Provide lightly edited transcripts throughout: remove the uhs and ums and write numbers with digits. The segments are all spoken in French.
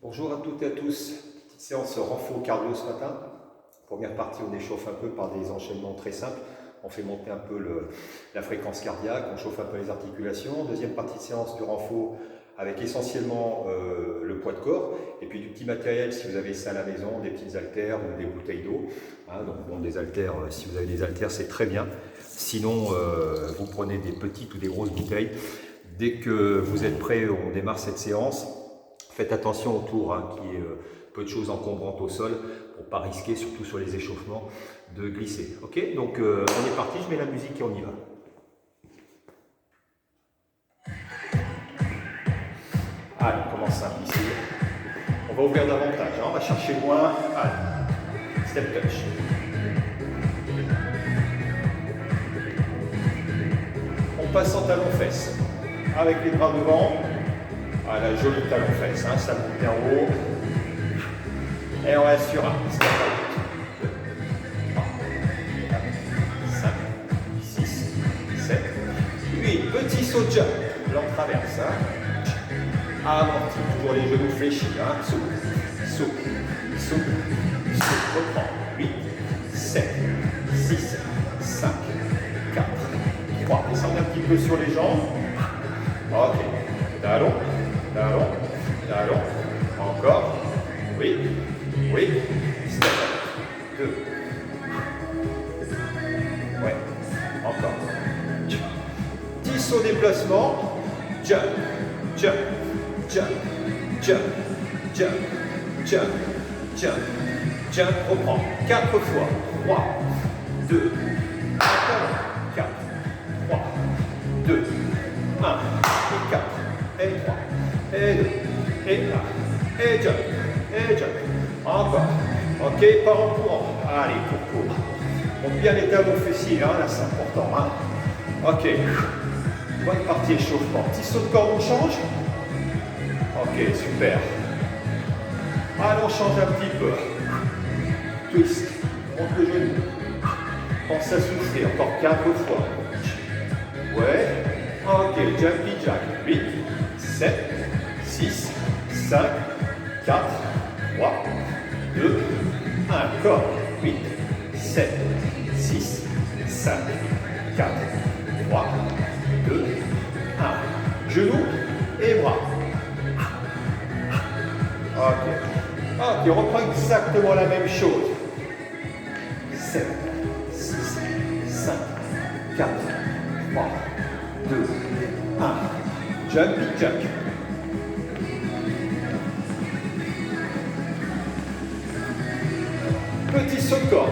Bonjour à toutes et à tous, petite séance renfo cardio ce matin. Première partie, on échauffe un peu par des enchaînements très simples. On fait monter un peu la fréquence cardiaque, on chauffe un peu les articulations. Deuxième partie de séance du renfo avec essentiellement le poids de corps et puis du petit matériel si vous avez ça à la maison, des petites haltères ou des bouteilles d'eau. Donc bon, des haltères, si vous avez des haltères, c'est très bien. Sinon, vous prenez des petites ou des grosses bouteilles. Dès que vous êtes prêts, on démarre cette séance. Faites attention autour, qu'il y ait peu de choses encombrantes au sol pour ne pas risquer, surtout sur les échauffements, de glisser. Ok, donc on est parti, je mets la musique et on y va. Allez, on commence simple ici. On va ouvrir davantage, on va chercher loin. Allez, step touch. On passe en talon-fesse. Avec les bras devant. Ah, la jolie talon-fesse, ça monte bien haut. Et on reste sur un. 5, 6, 7, 8. Petit saut de jump. Là, on traverse. Amorti, toujours les genoux fléchis. Souple. Reprend. 8, 7, 6, 5, 4, 3. Descendez un petit peu sur les jambes. Ok. Talon. Encore. Oui. Step. 2. Ouais. Encore. 10 au déplacement. Jump. Reprend. 4 fois. 3, 2, 4, 3, 2, 1, et 4, et 3, et 2, et 1, et jump. Encore. Ok, pas en courant. Allez, court. Monte bien les talons fessiers, là c'est important. Ok. Bonne partie échauffement. Petit saut de corde, on change. Ok, super. Allez, on change un petit peu. Twist. Monte le genou. Pense à souffler. Encore 4 fois. Ouais. Ok, jumpy jack. 8, 7, 6, 5, 4, 3, 2, 1. Corps. 8, 7, 6, 5, 4, 3, 2, 1. Genoux et bras. Ok, on reprend exactement la même chose. 7, 6, 5, 4, 3, 2, 1. Jumpy jack. Petit saut de corde.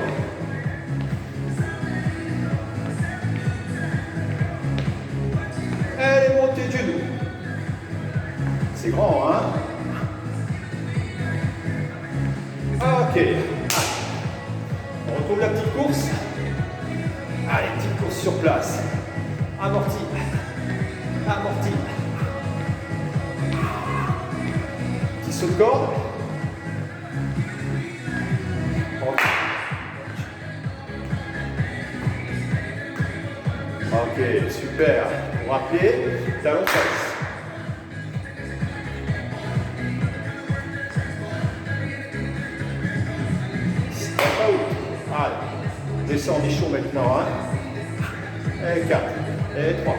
Allez, montez de genoux. C'est grand, Ok. On retrouve la petite course. Allez, petite course sur place. Amorti. Petit saut de corde. Ok, super. Pour rappeler, talon fesse. Step out. Allez, descend des chaud maintenant. Et 4, et 3,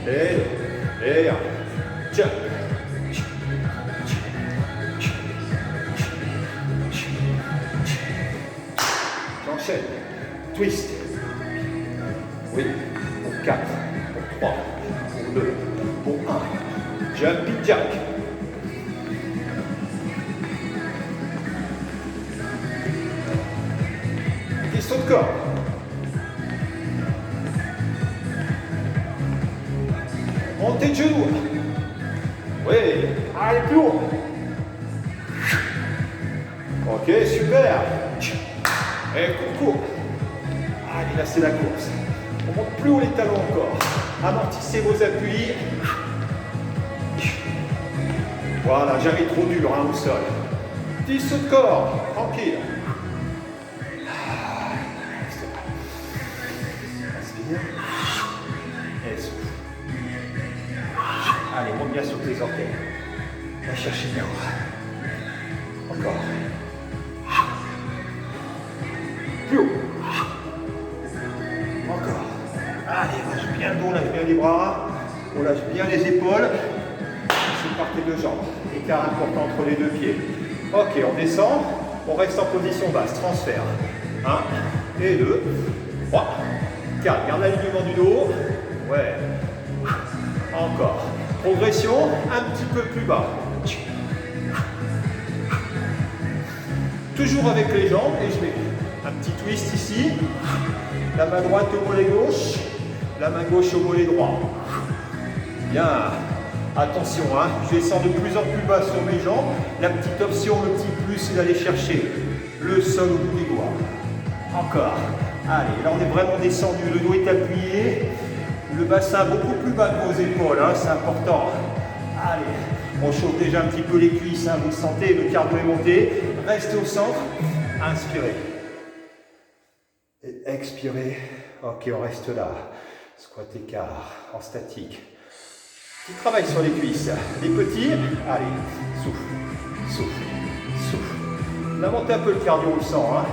et 2, et 1. Jump. J'enchaîne. Twist. Oui. Pour 4, pour 3, pour 2, pour 1. Jumpy jack. Petit saut de corde. Montez de genoux. Oui, allez plus haut. Ok, super. Et court. Allez, là c'est la course. On monte plus haut les talons encore. Amortissez vos appuis. Voilà, jamais trop dur au sol. Petit saut de corps, tranquille. Inspire. Et souffle. Allez, monte bien sur tes orteils. Va chercher bien. Encore. Plus haut. Encore. Allez, lâche bien le dos, lâche bien les bras. On lâche bien les épaules. C'est par tes deux jambes. Écart important entre les deux pieds. Ok, on descend. On reste en position basse. Transfert. 1 et 2. 3. 4. Garde l'alignement du dos. Ouais. Encore. Progression un petit peu plus bas. Toujours avec les jambes et je mets un petit twist ici. La main droite au mollet gauche. La main gauche au mollet droit. Bien. Attention, hein, je descends de plus en plus bas sur mes jambes. La petite option, le petit plus, c'est d'aller chercher le sol au bout des doigts. Encore. Allez, là on est vraiment descendu. Le dos est appuyé. Le bassin beaucoup plus bas que vos épaules, hein, c'est important. Allez, on chauffe déjà un petit peu les cuisses, hein, vous le sentez, le cardio est monté. Restez au centre. Inspirez. Et expirez. Ok, on reste là. Squat écart en statique. Petit travail sur les cuisses. Les petits, allez, souffle, souffle, souffle. Là, montez un peu le cardio, on le sent. Hein.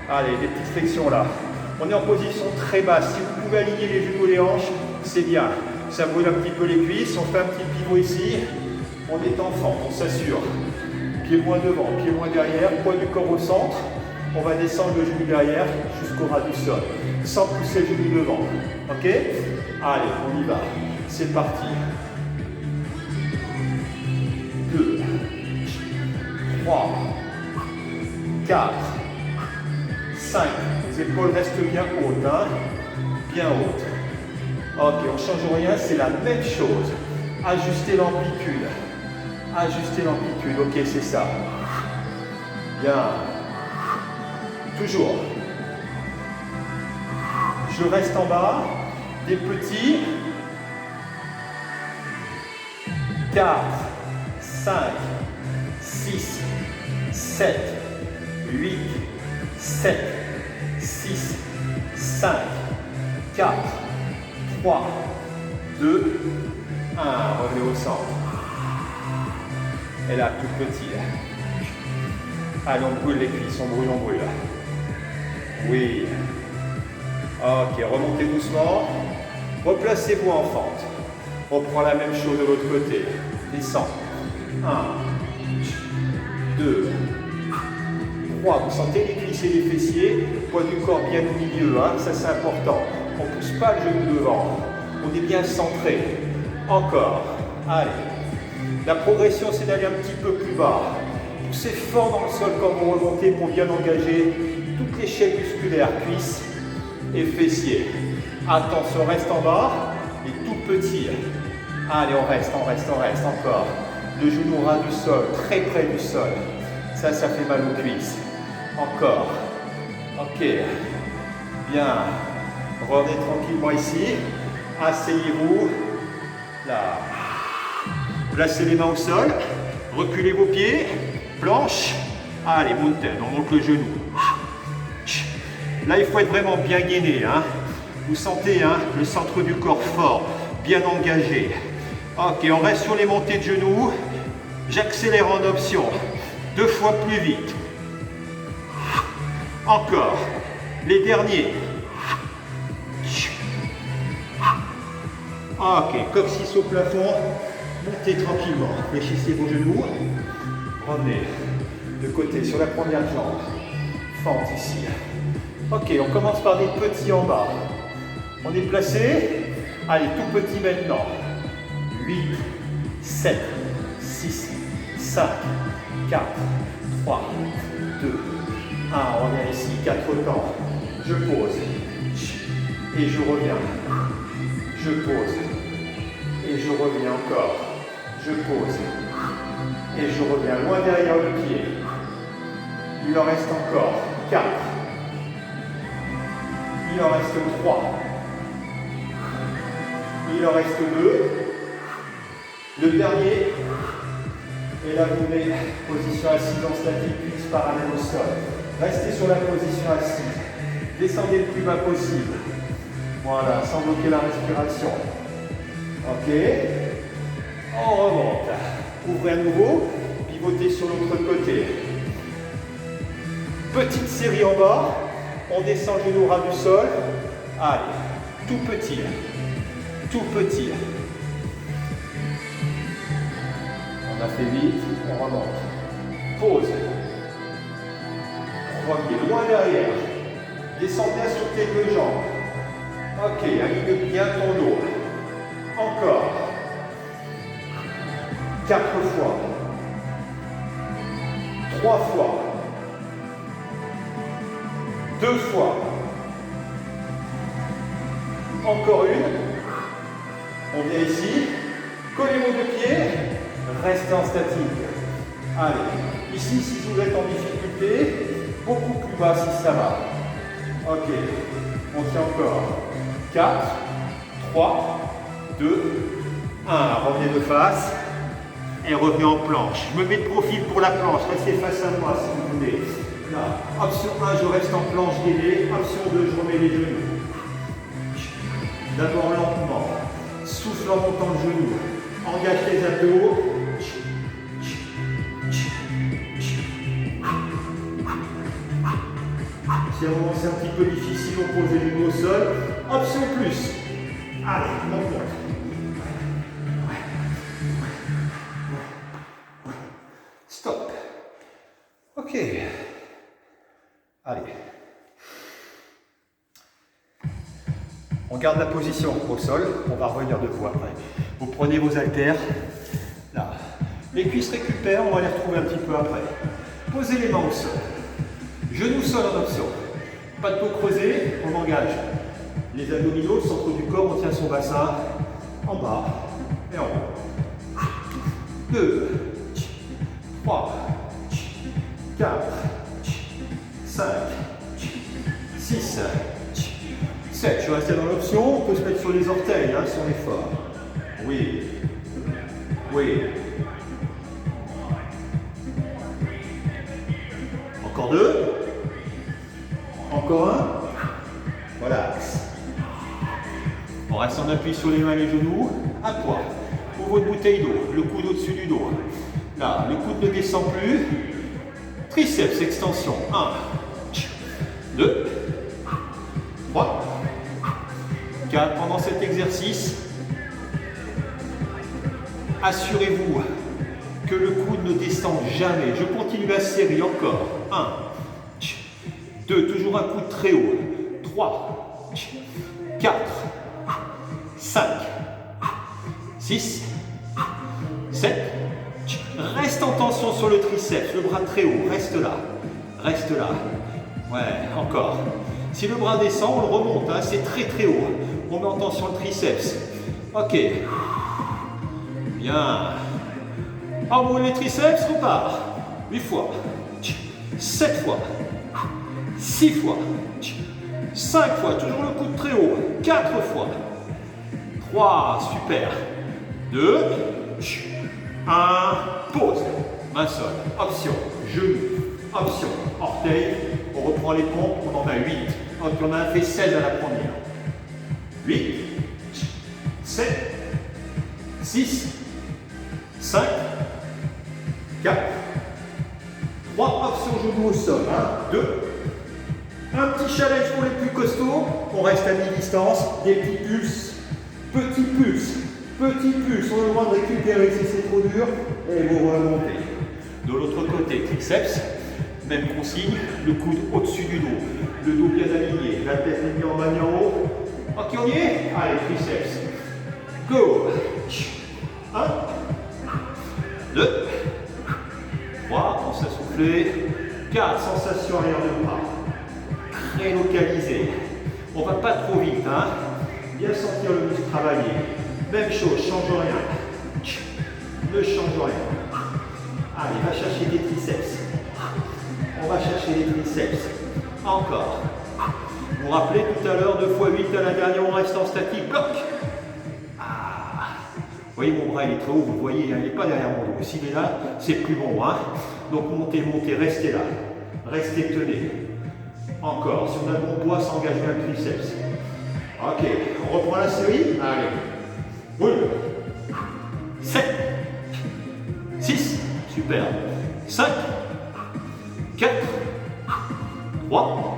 Allez, les petites flexions là. On est en position très basse. Si vous pouvez aligner les genoux et les hanches, c'est bien. Ça brûle un petit peu les cuisses. On fait un petit pivot ici. On est en fente, on s'assure. Pied loin devant, pied loin derrière, poids du corps au centre. On va descendre le genou derrière jusqu'au ras du sol, sans pousser le genou devant. Ok? Allez, on y va. C'est parti. 2, 3, 4, 5. Les épaules restent bien hautes, hein? Bien hautes. Ok, on ne change rien, c'est la même chose. Ajustez l'amplitude. Ajustez l'amplitude, ok, c'est ça. Bien. Toujours. Je reste en bas. Des petits. 4, 5, 6, 7, 8, 7, 6, 5, 4, 3, 2, 1. Revenez au centre. Et là, tout petit. Allez, on brûle les cuisses, on brûle, on brûle. Oui. Ok, remontez doucement. Replacez-vous en fente. On prend la même chose de l'autre côté. Descend. 1, 2, 3. Vous sentez les cuisses et les fessiers. Poids du corps bien au milieu, hein, ça c'est important. On ne pousse pas le genou devant. On est bien centré. Encore. Allez. La progression, c'est d'aller un petit peu plus bas. Poussez fort dans le sol quand vous remontez pour bien engager toutes les chaînes musculaires, cuisses et fessiers. Attention, reste en bas et tout petit. Allez, on reste, on reste, on reste encore. Le genou au ras du sol, très près du sol. Ça fait mal aux cuisses. Encore. Ok. Bien. Revenez tranquillement ici. Asseyez-vous. Là. Placez les mains au sol. Reculez vos pieds. Planche. Allez, mountain. On monte le genou. Là, il faut être vraiment bien gainé. Hein. Vous sentez hein, le centre du corps fort, bien engagé. Ok, on reste sur les montées de genoux. J'accélère en option. 2 fois plus vite. Encore. Les derniers. Ok, coccyx au plafond. Montez tranquillement. Fléchissez vos genoux. Revenez de côté sur la première jambe. Fente ici. Ok, on commence par des petits en bas. On est placé. Allez, tout petit maintenant. 8, 7, 6, 5, 4, 3, 2, 1. On revient ici. 4 temps. Je pose. Et je reviens. Je pose. Et je reviens encore. Je pose. Et je reviens loin derrière le pied. Il en reste encore 4. Il en reste 3. Il en reste 2. Le dernier. Et là, vous mettez position assise en statique, cuisse parallèle au sol. Restez sur la position assise. Descendez le plus bas possible. Voilà, sans bloquer la respiration. Ok. On remonte. Ouvrez à nouveau. Pivotez sur l'autre côté. Petite série en bas. On descend le genou ras du sol. Allez, tout petit. Tout petit. On a fait vite, on remonte. Pause. Premier, loin derrière. Descends bien sur tes deux jambes. Ok, aligne bien ton dos. Encore. 4 fois. 3 fois. 2 fois. Encore une. On vient ici. Collez vos deux pieds. Restez en statique. Allez. Ici, si vous êtes en difficulté, beaucoup plus bas si ça va. Ok. On tient encore. 4, 3, 2, 1. Revenez de face. Et revenez en planche. Je me mets de profil pour la planche. Restez face à moi si vous voulez. Là. Option 1, je reste en planche gainée. Option 2, je remets les genoux. D'abord lentement. Souffle en montant le genou. Engage les abdos. Si à un moment c'est un petit peu difficile, on pose les genoux au sol. Option plus. Allez, on monte. Stop. Ok. Allez. On garde la position au sol. On va revenir debout après. Vous prenez vos haltères. Là. Les cuisses récupèrent. On va les retrouver un petit peu après. Posez les mains au sol. Genoux sol en option. Pas de peau creusée. On engage les abdominaux, le centre du corps. On tient son bassin en bas et en haut. 2, 3, 4, 5, 6, 7. Je vais rester dans l'option. On peut se mettre sur les orteils, hein, si on est fort. Oui. Oui. Encore 2. Encore 1. Relax. On reste en appui sur les mains et les genoux. À poids. Pour votre bouteille d'eau. Le coude au-dessus du dos. Là, le coude ne descend plus. Triceps, extension. 1, 2, 3, 4. Pendant cet exercice, assurez-vous que le coude ne descend jamais. Je continue la série encore. 1, 2, toujours un coude très haut. 3, 4, 5, 6, 7. Reste en tension sur le triceps, le bras très haut, reste là. Reste là. Ouais, encore. Si le bras descend, on le remonte, hein, c'est très très haut. On met en tension le triceps. Ok. Bien. Envoie les triceps, repart. 8 fois. 7 fois. 6 fois. 5 fois, toujours le coude très haut. 4 fois. 3, super. 2, 1, pause. Main sol, option, genou, option, orteil. On reprend les pompes, on en a 8. Donc on a fait 16 à la première. 8, 7, 6, 5, 4, 3, option genou au sol. 1, 2. Un petit challenge pour les plus costauds. On reste à mi-distance, des petits pulses. Petits pulses. Petit pulse, on a le droit de récupérer si c'est trop dur et vous remontez. De l'autre côté, triceps, même consigne, le coude au-dessus du dos, le dos bien aligné, la tête est en bas et en haut. Ok, on y est? Allez, triceps. Go! 1, 2, 3, on s'est soufflé. 4, sensation arrière de bras. Très localisé. On va pas trop vite, hein? Bien sentir le muscle travailler. Même chose, change rien. Ne change rien. Allez, va chercher des triceps. On va chercher les triceps. Encore. Vous vous rappelez tout à l'heure, 2 fois 8 à la dernière, on reste en statique. Bloc. Vous voyez, mon bras il est très haut, vous voyez, il n'est pas derrière mon dos. S'il est là, c'est plus bon. Hein. Donc montez, montez, restez là. Restez, tenez. Encore. Si on a le bon poids, ça engage bien le triceps. Ok, on reprend la série. Allez. Boule. 7, 6, super. 5, 4, 3,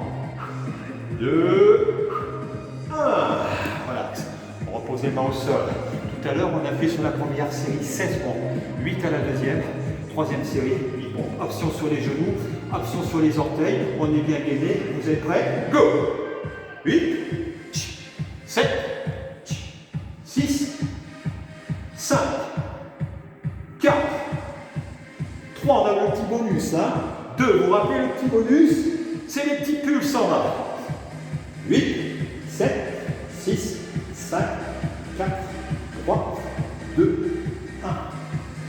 2, 1. Relax. On repose les mains au sol. Tout à l'heure, on a fait sur la première série 16 pompes, 8 à la deuxième, troisième série, 8 pompes. Action sur les genoux, action sur les orteils. On est bien gainé. Vous êtes prêts? Go! 8, 7, 6, 5, 4, 3, on a le petit bonus. 2, vous vous rappelez le petit bonus? C'est les petits pulses en bas. 8, 7, 6, 5, 4, 3, 2, 1.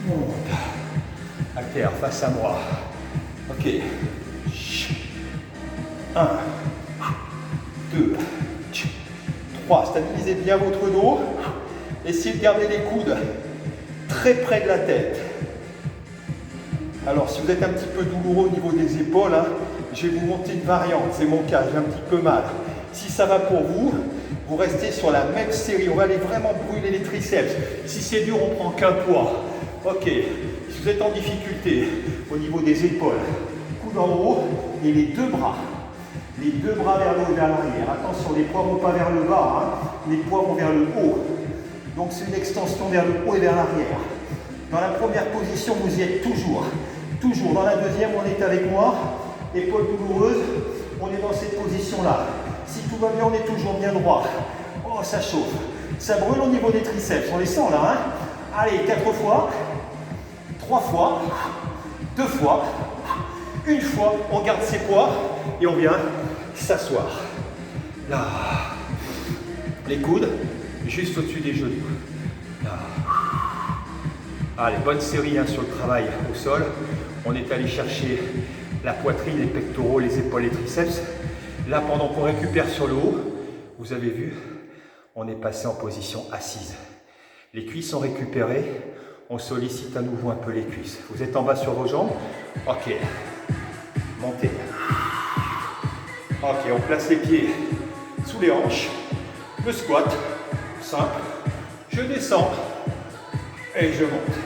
Monte. Haltère face à moi. Ok. 1, 2, 3. Stabilisez bien votre dos. Essayez de garder les coudes très près de la tête. Alors, si vous êtes un petit peu douloureux au niveau des épaules, je vais vous monter une variante. C'est mon cas, j'ai un petit peu mal. Si ça va pour vous, vous restez sur la même série. On va aller vraiment brûler les triceps. Si c'est dur, on prend qu'un poids. Ok. Si vous êtes en difficulté au niveau des épaules, coude en haut et les deux bras. Les deux bras vers le haut et vers l'arrière. Attention, les poids ne vont pas vers le bas, les poids vont vers le haut. Donc c'est une extension vers le haut et vers l'arrière. Dans la première position, vous y êtes toujours. Toujours. Dans la deuxième, on est avec moi. Épaules douloureuses, on est dans cette position-là. Si tout va bien, on est toujours bien droit. Oh, ça chauffe. Ça brûle au niveau des triceps. On les sent là. Allez, 4 fois, 3 fois, 2 fois, 1 fois. On garde ses poids et on vient s'asseoir. Là. Les coudes juste au-dessus des genoux. Là. Allez, bonne série sur le travail au sol. On est allé chercher la poitrine, les pectoraux, les épaules, les triceps. Là, pendant qu'on récupère sur le haut, vous avez vu, on est passé en position assise. Les cuisses sont récupérées. On sollicite à nouveau un peu les cuisses. Vous êtes en bas sur vos jambes. Ok. Montez. Ok, on place les pieds sous les hanches. Le squat. Simple. Je descends. Et je monte.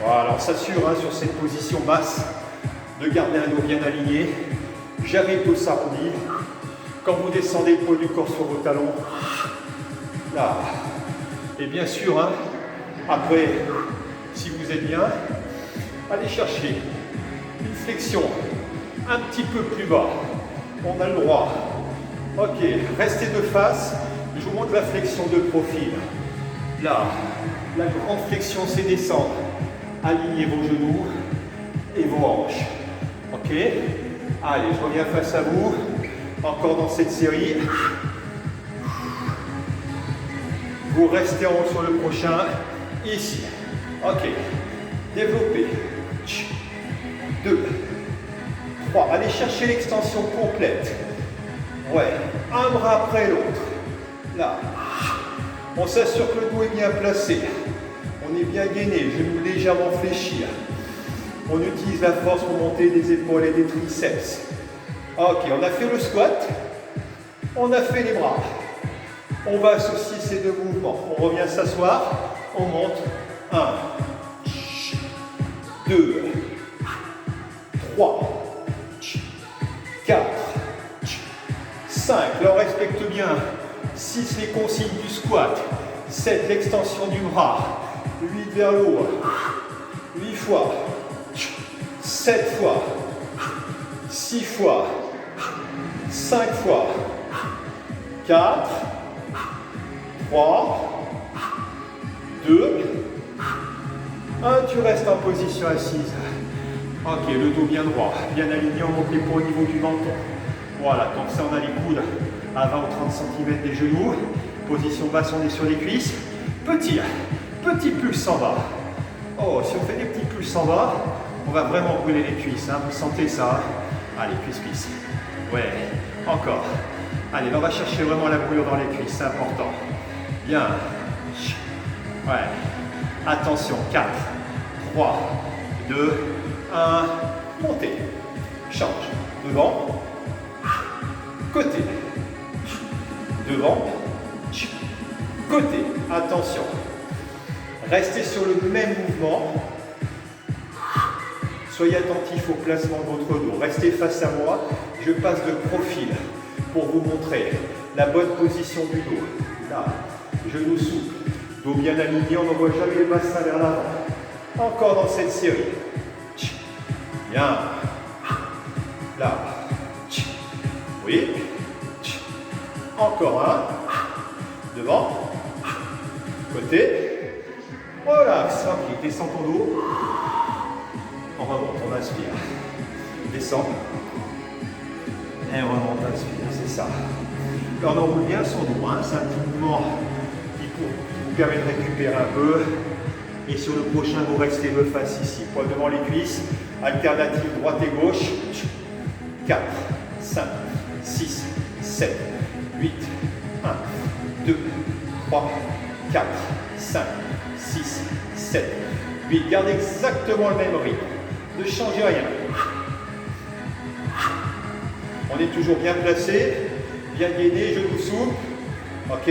Voilà, on s'assure sur cette position basse de garder un dos bien aligné. Jamais le dos s'arrondit. Quand vous descendez le poids du corps sur vos talons. Là. Et bien sûr, après, si vous êtes bien, allez chercher une flexion un petit peu plus bas. On a le droit. Ok, restez de face. Je vous montre la flexion de profil. Là, la grande flexion, c'est descendre. Alignez vos genoux et vos hanches. Ok? Allez, je reviens face à vous. Encore dans cette série. Vous restez en haut sur le prochain. Ici. Ok. Développez. 2, 3. Allez chercher l'extension complète. Ouais. Un bras après l'autre. Là. On s'assure que le dos est bien placé. On est bien gainé, genoux légèrement fléchis. On utilise la force pour monter des épaules et des triceps. Ok, on a fait le squat. On a fait les bras. On va associer ces deux mouvements. On revient s'asseoir. On monte. 1, 2, 3, 4, 5. Là, on respecte bien. 6, les consignes du squat. 7, l'extension du bras. 8 vers le haut. 8 fois. 7 fois. 6 fois. 5 fois. 4. 3. 2. 1. Tu restes en position assise. Ok, le dos bien droit. Bien aligné, on monte les poids au niveau du menton. Voilà, comme ça on a les coudes à 20 ou 30 cm des genoux. Position basse, on est sur les cuisses. Petit pulse en bas. Oh, si on fait des petits pulses en bas, on va vraiment brûler les cuisses. Vous sentez ça? Allez, cuisse. Ouais, encore. Allez, là, on va chercher vraiment la brûlure dans les cuisses, c'est important. Bien. Ouais. Attention, 4, 3, 2, 1. Montez. Change. Devant. Côté. Devant. Côté. Attention. Restez sur le même mouvement. Soyez attentifs au placement de votre dos. Restez face à moi. Je passe de profil pour vous montrer la bonne position du dos. Là, genou souple, dos bien aligné. On n'envoie jamais les bassin vers l'avant. Encore dans cette série. Bien. Là. Oui. Encore un. Devant. Côté. Relax. Ok, descends ton dos. On remonte, on inspire. Descend. Et on remonte, inspire, c'est ça. Là, on enroule bien son dos. Hein. C'est un petit mouvement qui vous permet de récupérer un peu. Et sur le prochain, vous restez le face ici. Poids devant les cuisses. Alternative droite et gauche. 4, 5, 6, 7, 8, 1, 2, 3, 4, 5, 6, 7, 8. Gardez exactement le même rythme. Ne changez rien. On est toujours bien placé, bien gainé, genoux souples. Ok,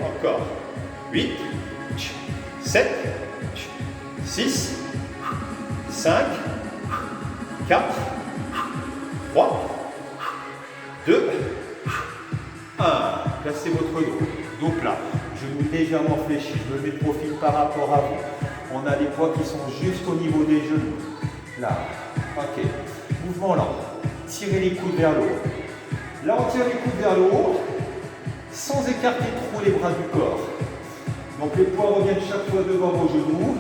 encore. 8, 7, 6, 5, 4, 3, 2, 1. Placez votre dos plat. Genou légèrement fléchi. Je me mets de profil par rapport à vous. On a des poids qui sont juste au niveau des genoux. Là. Ok. Mouvement lent. Tirez les coudes vers le haut. Là, on tire les coudes vers le haut sans écarter trop les bras du corps. Donc les poids reviennent chaque fois devant vos genoux.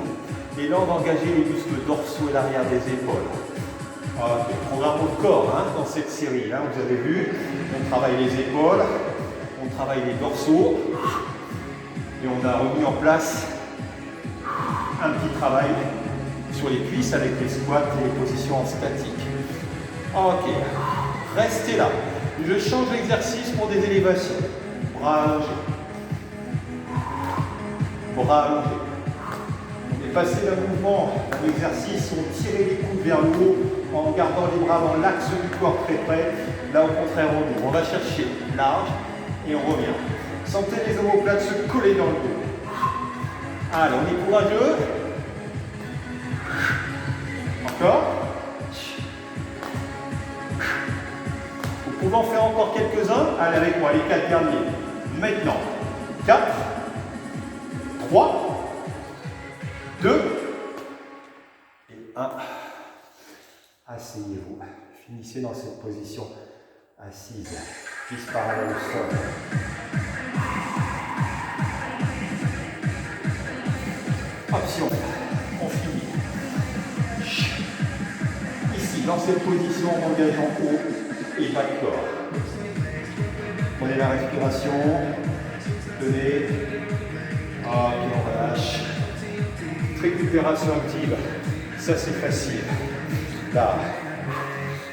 Et là, on va engager les muscles dorsaux et l'arrière des épaules. Ok, programme au corps hein, dans cette série. Hein, vous avez vu, on travaille les épaules, on travaille les dorsaux. Et on a remis en place un petit travail sur les cuisses avec les squats et les positions en statique. Ok, restez là. Je change l'exercice pour des élévations. Bras allongés. Bras allongés. On est passé d'un mouvement, d'un exercice où on tirait les coudes vers le haut en gardant les bras dans l'axe du corps très près. Là, au contraire, on ouvre. On va chercher large et on revient. Sentez les omoplates se coller dans le dos. Allez, on est courageux. Encore. Vous pouvez en faire encore quelques-uns. Allez avec moi, les 4 derniers. Maintenant, 4, 3, 2 et 1. Asseyez-vous. Finissez dans cette position assise. Cuisse parallèle au sol. Option. On finit. Ici, dans cette position, en engageant haut et bas de corps. Prenez la respiration. Tenez. Ok, on relâche. Récupération active. Ça, c'est facile. Là.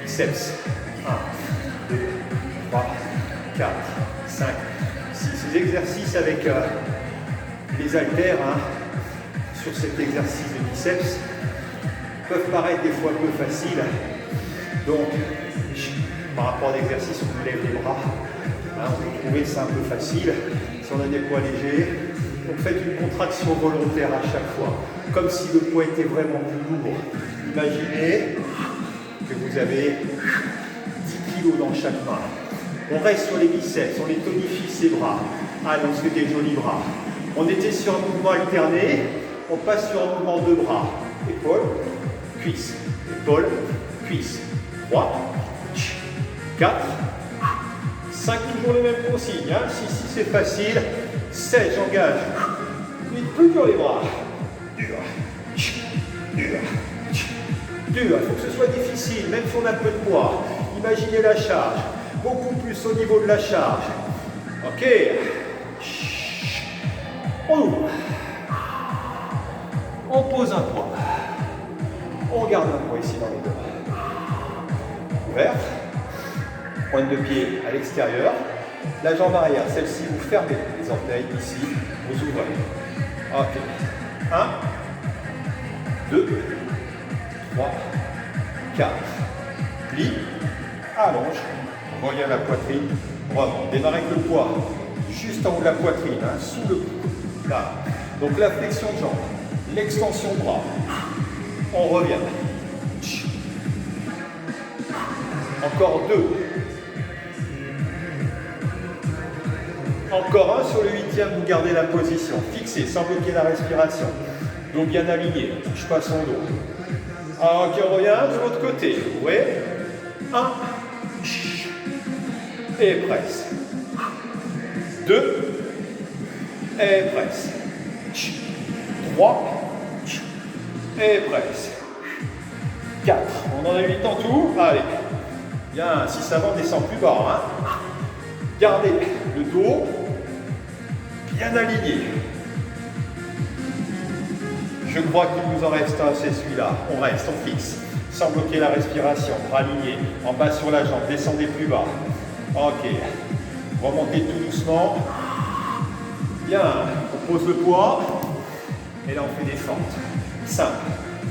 Biceps. 1, 2, 3, 4, 5, 6. Ces exercices avec les haltères hein, sur cet exercice de biceps peuvent paraître des fois un peu faciles. Donc, par rapport à l'exercice où on lève les bras, hein, on peut trouver ça un peu facile. Si on a des poids légers, donc faites une contraction volontaire à chaque fois, comme si le poids était vraiment plus lourd. Imaginez que vous avez 10 kg dans chaque main. On reste sur les biceps, on les tonifie ces bras. Allez, on se fait des jolis bras. On était sur un mouvement alterné, on passe sur un mouvement de bras. Épaule, cuisse, épaule, cuisse. 3, 4, 5, toujours les mêmes consignes. Hein. 6, c'est facile. 7, j'engage. 8, plus dur les bras. Dur, dur, dur. Il faut que ce soit difficile, même si on a peu de poids. Imaginez la charge. Beaucoup plus au niveau de la charge. Ok. On ouvre. On pose un poids. On garde un poids ici dans les deux. Ouvert. Pointe de pied à l'extérieur. La jambe arrière, celle-ci, vous fermez les orteils ici. Vous ouvrez. Ok. 1, 2, 3, 4. Plie. Allonge. Revient à la poitrine. Remonte. Démarrez avec le poids juste en haut de la poitrine, hein, sous le cou. Là. Donc la flexion de jambe, l'extension de bras. On revient. Encore 2. Encore un. Sur le 8e, vous gardez la position fixée sans bloquer la respiration. Dos bien aligné, ne touche pas son dos. Alors, on revient de l'autre côté. Oui. 1. Et presse. 2. Et presse. 3. Et presse. 4. On en a 8 en tout. Allez. Bien, si ça va, on descend plus bas. Hein. Gardez le dos bien aligné. Je crois qu'il nous en reste un, c'est celui-là. On reste, on fixe. Sans bloquer la respiration. Bras alignés. En bas sur la jambe. Descendez plus bas. Ok. Remontez tout doucement. Bien. On pose le poids. Et là, on fait des fentes. Simple.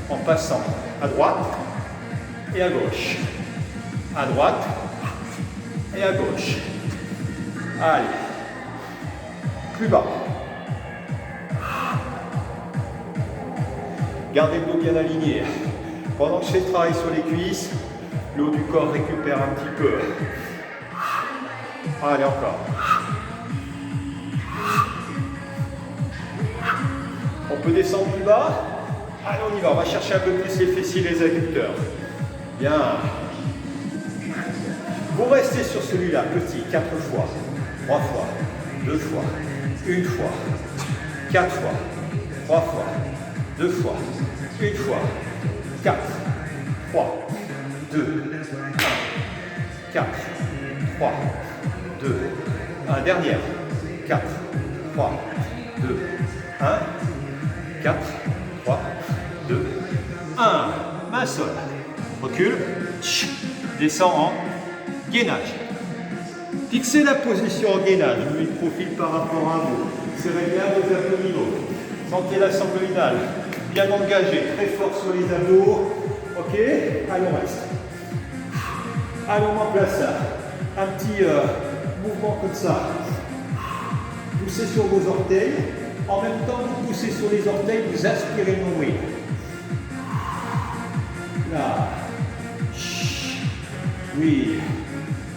En passant à droite et à gauche. À droite et à gauche. Allez. Plus bas. Gardez le dos bien aligné. Pendant que je fais le travail sur les cuisses, le haut du corps récupère un petit peu. Allez, encore. On peut descendre plus bas. Allez, on y va. On va chercher un peu plus les fessiers et les adducteurs. Bien. Vous restez sur celui-là, petit, 4 fois, 3 fois, 2 fois, 1 fois, 4 fois, 3 fois, 2 fois, 1 fois, 4, 3, 2, 1, 4, 3, 2, 1, dernière, 4, 3, 2, 1, 4, 3, 2, 1, main sol, recule, descend en gainage. Fixez la position en gainage, vous mettez le profil par rapport à vous. Serrez bien vos abdominaux. Sentez la sangle abdominale bien engagée, très fort sur les abdos. Ok, allez, on reste. Allez, on en place ça. Un petit mouvement comme ça. Poussez sur vos orteils. En même temps, vous poussez sur les orteils, vous aspirez le nombril. Là. Oui.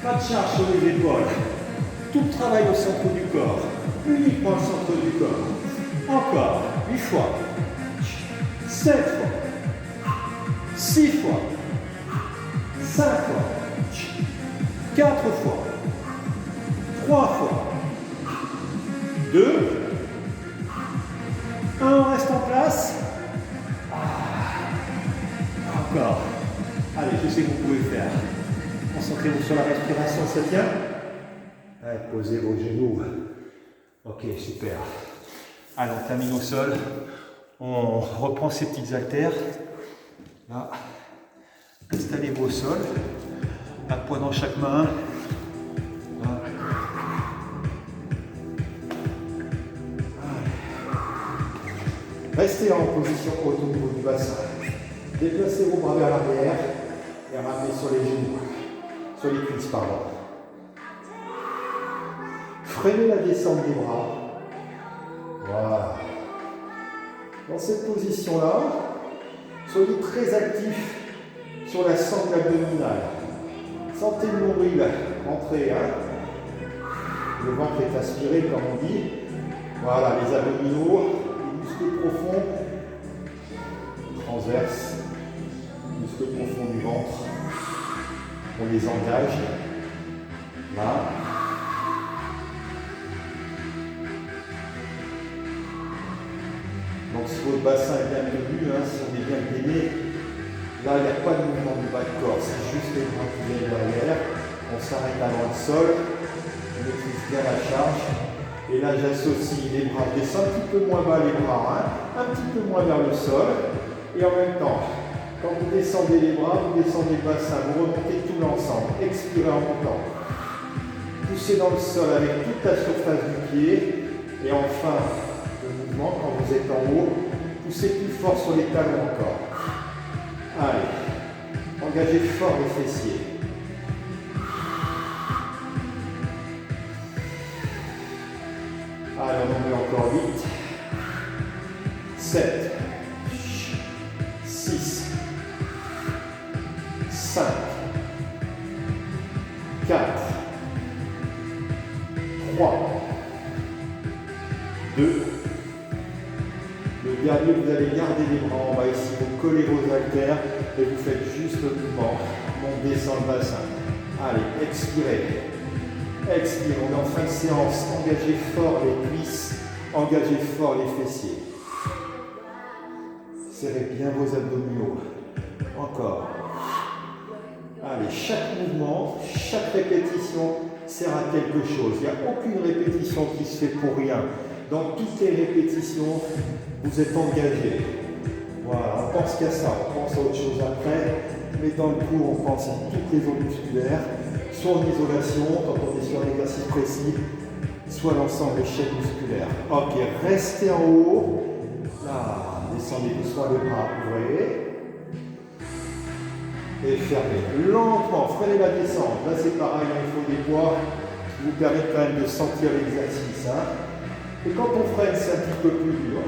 Pas de charge sur les épaules. Tout le travail au centre du corps. Uniquement le centre du corps. Encore. 8 fois. 7 fois. 6 fois. 5 fois. 4 fois. 3 fois. 2. 1, on reste en place. Encore. Allez, je sais que vous pouvez faire. Concentrez-vous sur la respiration, ça tient. Allez, posez vos genoux. Ok, super. Allez, on termine au sol. On reprend ces petites haltères. Là. Installez-vous au sol. Un poids dans chaque main. Là. Restez en position haute au niveau du bassin. Déplacez vos bras vers l'arrière et ramenez sur les genoux. Sur les cuisses, pardon. Freinez la descente des bras. Voilà. Dans cette position-là, soyez très actifs sur la sangle abdominale. Sentez le nombril rentrer. Hein. Le ventre est aspiré, comme on dit. Voilà, les abdominaux, les muscles profonds, transverses, les muscles profonds du ventre. On les engage. Là. Donc si votre bassin est bien tenu, hein, si on est bien gainé, là il n'y a pas de mouvement du bas de corps, c'est juste les bras qui viennent derrière. On s'arrête avant le sol, on maîtrise bien la charge. Et là j'associe les bras, je descends un petit peu moins bas les bras, hein, un petit peu moins vers le sol. Et en même temps, quand vous descendez les bras, vous descendez le bassin, vous remontez tout l'ensemble. Expirez en montant. Poussez dans le sol avec toute la surface du pied. Et enfin, le mouvement, quand vous êtes en haut, poussez plus fort sur les talons encore. Allez, engagez fort les fessiers. Allez, on en met encore 8, 7, 6, 5, dernier, vous allez garder les bras en bas ici, vous collez vos haltères et vous faites juste le mouvement. On descend le bassin. Allez, expirez. Expirez, on est en fin de séance. Engagez fort les cuisses, engagez fort les fessiers. Serrez bien vos abdominaux. Encore. Allez, chaque mouvement, chaque répétition sert à quelque chose. Il n'y a aucune répétition qui se fait pour rien. Dans toutes les répétitions, vous êtes engagé. Voilà, on pense qu'à ça, on pense à autre chose après, mais dans le cours, on pense à toutes les zones musculaires, soit en isolation, quand on est sur un exercice précis, soit l'ensemble des chaînes musculaires. Ok, restez en haut. Là, descendez doucement les bras, ouvrez. Et fermez lentement, freinez la descente. Là c'est pareil, il faut des poids qui vous permettent quand même de sentir l'exercice. Et quand on freine, c'est un petit peu plus dur.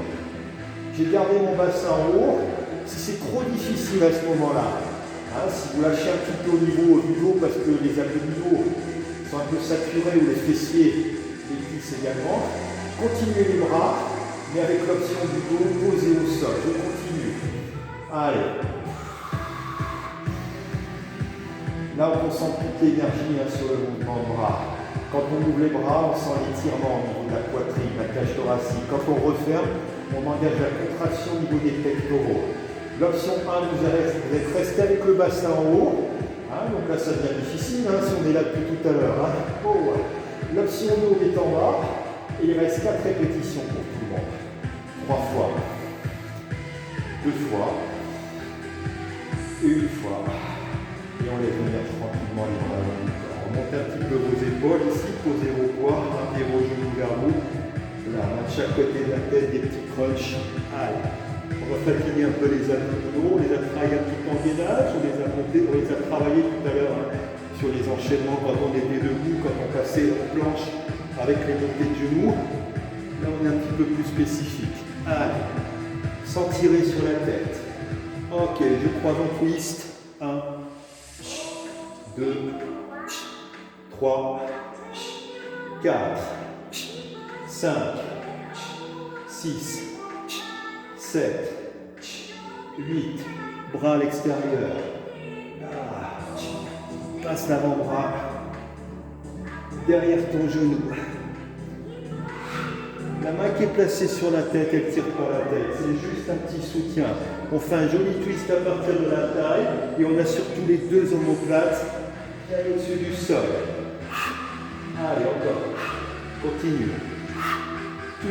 J'ai gardé mon bassin en haut. Si c'est trop difficile à ce moment-là, si vous lâchez un petit peu au niveau du dos parce que les abdominaux sont un peu saturés ou les fessiers, les cuisses également, continuez les bras, mais avec l'option du dos posé au sol. Je continue. Allez. Là, on sent toute l'énergie sur le mouvement de bras. Quand on ouvre les bras, on sent l'étirement au niveau de la poitrine, la cage thoracique. Quand on referme, on engage la contraction au niveau des pectoraux. L'option 1, vous êtes resté avec le bassin en haut. Donc là, ça devient difficile si on est là depuis tout à l'heure. L'option 2, on est en bas. Et il reste 4 répétitions pour tout le monde. 3 fois. 2 fois. Et 1 fois. Et on laisse venir tranquillement les bras dans le corps. Remontez un petit peu vos épaules ici, posez vos poids, ramenez vos genoux vers vous. Là, de chaque côté de la tête, des petits crunchs. Allez, on va fatiguer un peu les abdominaux, on les a travaillés un petit peu en gainage, on les a travaillés tout à l'heure sur les enchaînements quand on était debout, quand on passait en planche avec les montées de genoux. Là, on est un petit peu plus spécifique. Allez, sans tirer sur la tête. Ok, je croise en twist. 1, 2, 3, 4, 5, 6, 7, 8, bras à l'extérieur. Passe l'avant-bras derrière ton genou. La main qui est placée sur la tête, elle ne tire pas la tête, c'est juste un petit soutien. On fait un joli twist à partir de la taille et on a surtout les deux omoplates qui sont au-dessus du sol. Allez, encore. Continue.